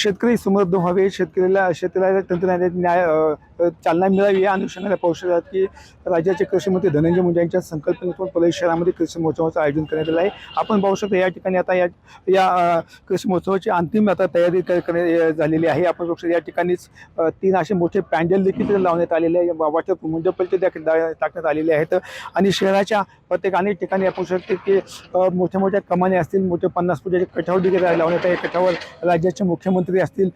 शेतकरी समृद्ध व्हावे, शेतकऱ्याला तंत्रज्ञानात चालना मिळावी या अनुषंगाने पाहू शकतात की राज्याचे कृषी मंत्री धनंजय मुंडे यांच्या संकल्पनेतून परळी शहरामध्ये कृषी महोत्सवाचं आयोजन करण्यात आलं आहे। आपण पाहू शकता या ठिकाणी आता या कृषी महोत्सवाची अंतिम आता तयारी करण्यात झालेली आहे। आपण पाहू शकता या ठिकाणीच 3 असे मोठे पॅन्डल देखील लावण्यात आलेले आहे, वाटप मंडप टाकण्यात आलेले आहेत आणि शहराच्या प्रत्येक अनेक ठिकाणी आपण शकतो की मोठ्या मोठ्या कमानी असतील, मोठे 50 फुटाचे कठाव देखील लावण्यात आहे। कठावर राज्याचे मुख्यमंत्री असतील,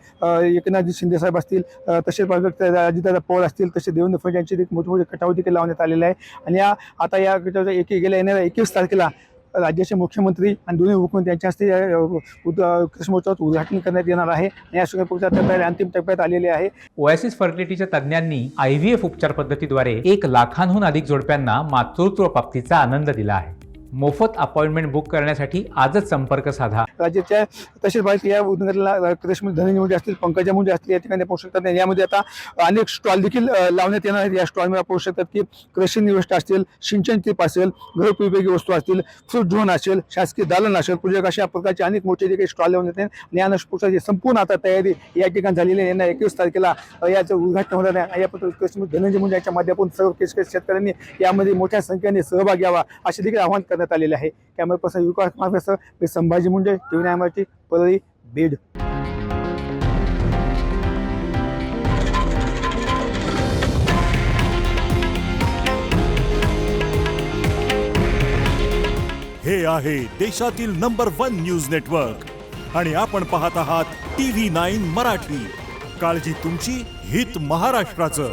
एकनाथ शिंदे साहेब असतील, तसेच अजितदादा पवार असतील, तसे देवेंद्र फडणवीस यांचे मोठे मोठे कठाव देखील लावण्यात आलेले आहे। आणि आता या कठावच्या गेल्या येणाऱ्या 21 तारखेला राज्याचे मुख्यमंत्री आणि दोन्ही उपमुख्यमंत्री यांच्या हस्ते कृषी महोत्सवाचं उद्घाटन करण्यात येणार आहे आणि या सगळ्या अंतिम टप्प्यात आलेले आहे। ओएसिस फर्टिलिटीच्या तज्ञांनी IVF उपचार पद्धतीद्वारे 1 लाखांहून अधिक जोडप्यांना मातृत्व प्राप्तीचा आनंद दिला आहे। मोफत अपॉइंटमेंट बुक करण्यासाठी आजच संपर्क साधा। राज्याच्या तसेच भारत या उद्घाटनाला कृषी मंत्री धनंजय मुंडे असतील, पंकजा मुंडे असतील, या ठिकाणी पाहू शकतात। यामध्ये आता अनेक स्टॉल देखील लावण्यात येणार आहेत। या स्टॉलमध्ये पाहू शकतात की कृषी निविष्ठ असतील, सिंचन टीप असेल, घरउपयोगी वस्तू असतील, फ्रूट झोन असेल, शासकीय दालन असेल, पूजक अशा प्रकारचे अनेक मोठे जे काही स्टॉल लावण्यात येतील आणि या अनुषंगाने संपूर्ण आता तयारी या ठिकाणी झालेली आहे। यांना 21 तारखेला याचं उद्घाटन होणार आहे। या कृषी मंत्री धनंजय मुंडे यांच्या माध्यमातून सर्व शेतकऱ्यांनी यामध्ये मोठ्या संख्येने सहभाग घ्यावा असे देखील आवाहन करण्यात आलेले आहे। कॅमेरा पर्सन विकास मार्गदर्शक मी संभाजी मुंडे, TV9 मराठी, परळी, बीड। हे आहे देशातील नंबर 1 न्यूज नेटवर्क आणि आपण पाहत आहात TV9 मराठी। काळजी तुमची, हित महाराष्ट्राचं।